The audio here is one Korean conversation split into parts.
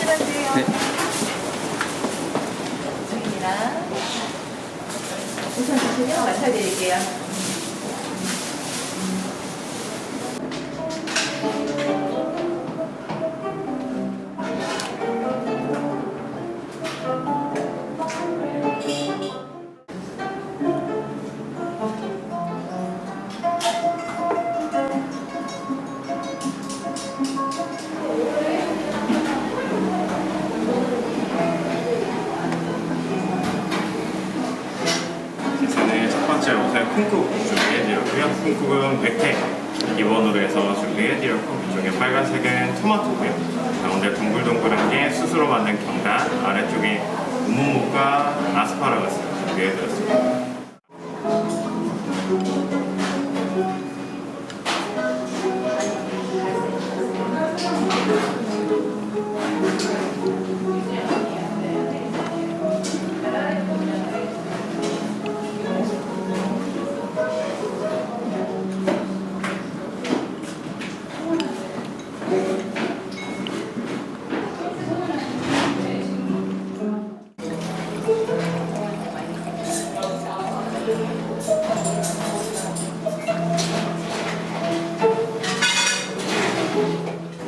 들어가세요. 네. 저입니다. 우선 주시면 맡아드릴게요. 첫 번째 옷은 쿵쿡 준비해드렸고요. 쿵쿡은 100회 기본으로 해서 준비해드렸고, 이쪽에 빨간색은 토마토고요. 가운데 동글동글한 게 숯으로 만든 경단, 아래쪽에 우뭇묵과 아스파라거스 준비해드렸습니다.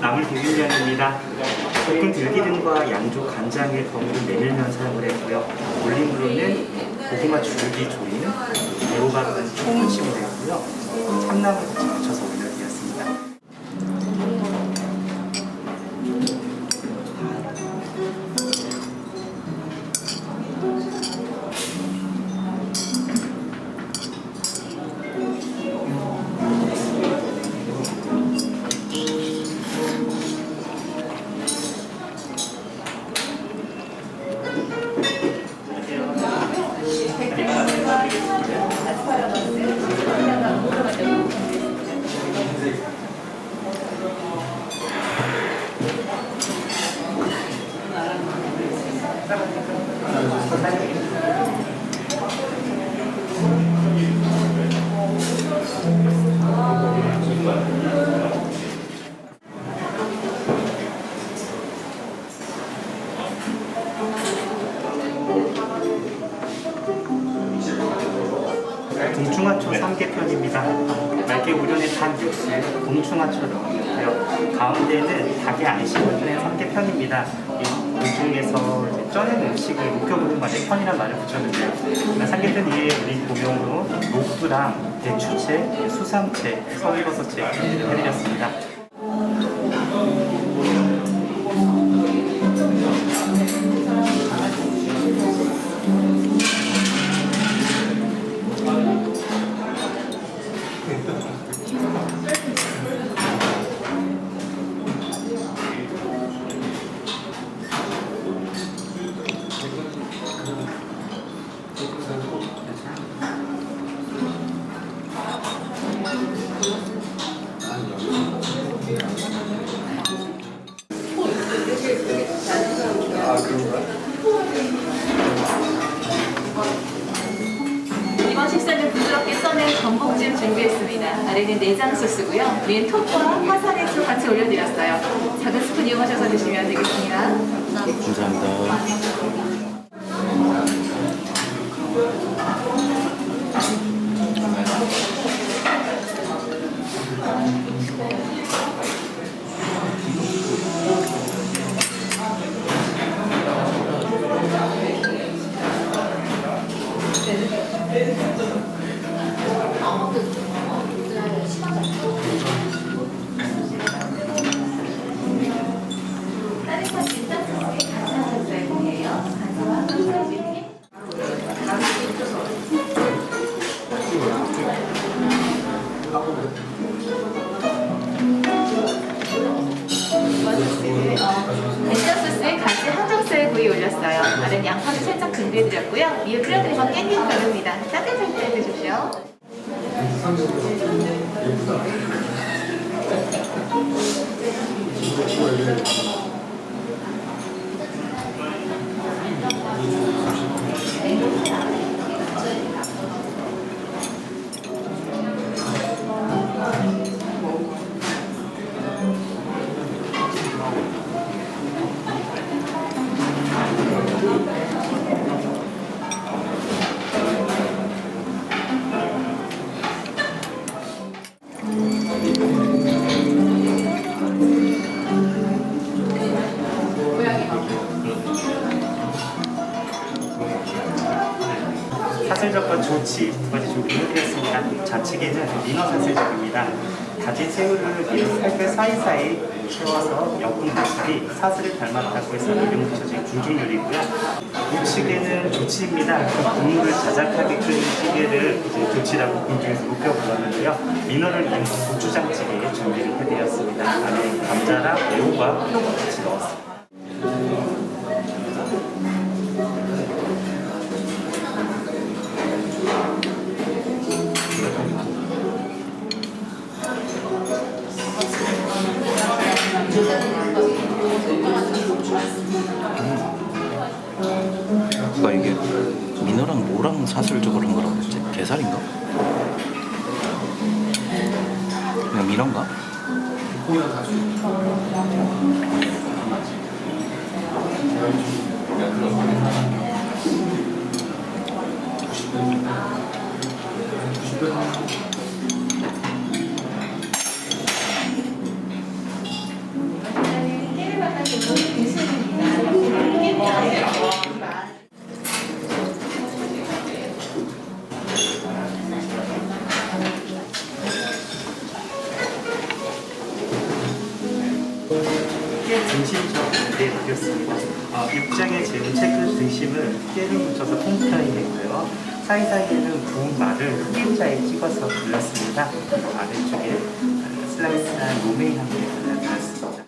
나물 비빔면입니다. 볶은 들기름과 양조, 간장에 버무린 메밀면 사용을 했고요. 올리브로는 고구마 줄기 조림, 애호박은 총무침이 되었고요. 참나물 같이 맞춰서 올려드렸습니다. 동충하초 삼계편입니다. 맑게 우려낸 단 육수에 동충하초를 넣었고요. 가운데는 닭의 안심을 낸 삼계편입니다. 이 중에서 쪄낸 음식을 묵혀보는 말에 편이란 말을 붙였는데요. 삼계편 위에 우리 고명으로 녹두랑 대추채, 수삼채, 서울버섯채 해드렸습니다. 이번 식사는 부드럽게 써낸 전복찜 준비했습니다. 아래는 내장 소스고요. 위엔 톡과 화산액도 같이 올려드렸어요. 작은 스푼 이용하셔서 드시면 되겠습니다. 감사합니다. 된장 소스에 같이 항정살 구이 올렸어요. 아래는 양파를 살짝 준비해드렸고요. 위에 뿌려드린 건 깻잎 가루입니다. 따뜻할 때 드십시오. 사슬적과 조치 두 가지 준비를 해드렸습니다. 좌측에는 민어 사슬적입니다. 다진 새우를 민어 살결 사이사이 채워서 엮은 모습이 사슬을 닮았다고 해서 이름 붙여진 궁중 요리고요. 우측에는 조치입니다. 그 국물을 자작하게 끓인 찌개를 이제 조치라고 궁중에서 높여 불렀는데요. 민어를 이은 고추장찌개에 준비를 해드렸습니다. 안에 감자랑 매우와 표고 같이 넣었습니다. 아까 이게 민어랑 뭐랑 사슬적으로 한 거라고 했지? 게살인가? 그냥 민어인가? 깨 등심처럼 내드렸습니다. 육장에 재운 채끝 등심을 깨를 묻혀서 통프라이했고요. 사이사이에는 구운 마를 흑임자에 찍어서 불렸습니다. 아래쪽에 슬라이스한 로메인 함께 발라드렸습니다.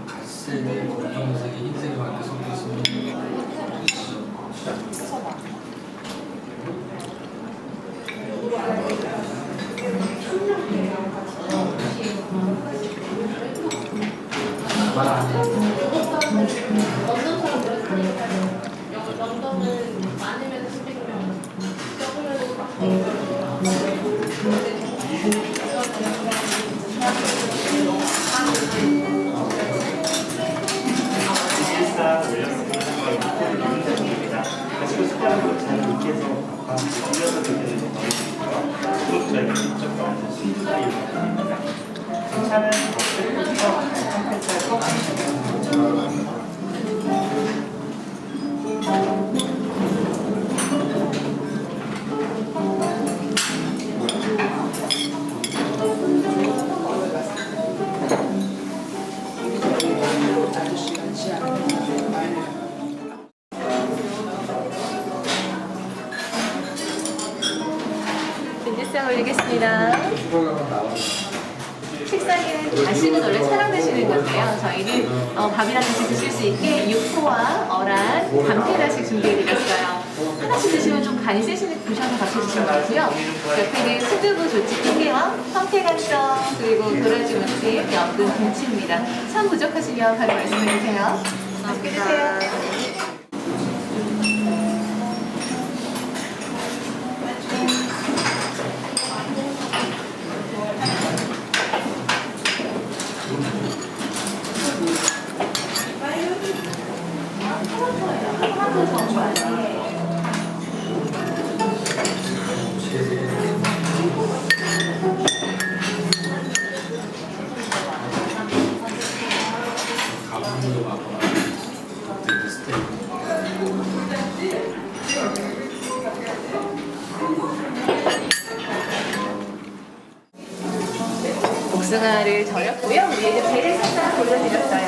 갈색이 검정색이 흰색이 많게 섞여 있으면 일상 올렸습니다. 육포를 넣는 중입니다. 가지고 숟가락으로 잘 익혀서 올려서 드시는 게 너무 좋고요. 또 저희가 직접 넣은 신사유입니다. 차는 겉에부터 한 팬살 섞어주시면 진지상 올리겠습니다. 식사에는 다시는 원래 촬영되시는 건데요. 저희는 밥이랑 같이 드실 수 있게 육포와 어란, 감태라식 준비해드렸어요. 하나씩 드시면 좀 간이 세시는 부셔서 같이 드시면 좋고요. 옆에는 수두부 조치 핑계와 황태간장 그리고 도라지 무침, 연근 김치입니다. 참 부족하시면 바로 말씀해주세요. 맛있게 드세요. 복숭아를 절였고요. 위에 이제 배를 살짝 올려드렸어요.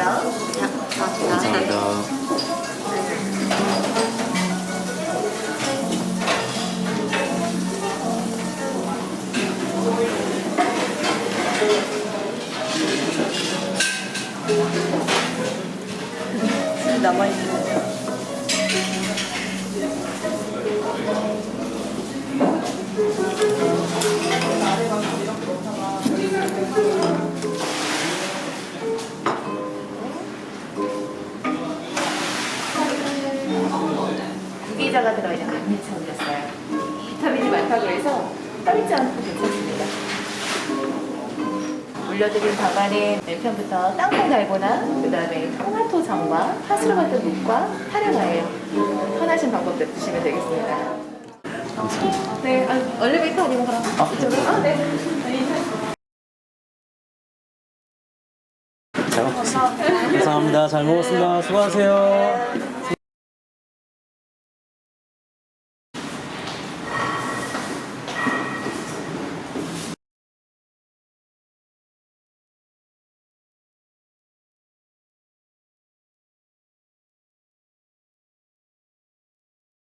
감사합니다. 남아있는 무기자가 들어있는 강미차 올렸어요. 비타민이 많다고 해서 따르지 않고 괜찮습니다. 올려드린 밥안에 왼편부터 땅콩 달고나, 그 다음에 토마토전과 파스로 같은 묵과 타령아예요. 편하신 방법 드시면 되겠습니다. 네, 엘리베이터 아니면 그럼 이쪽으로? 네. 잘 먹겠습니다. 감사합니다. 잘 먹었습니다. 수고하세요.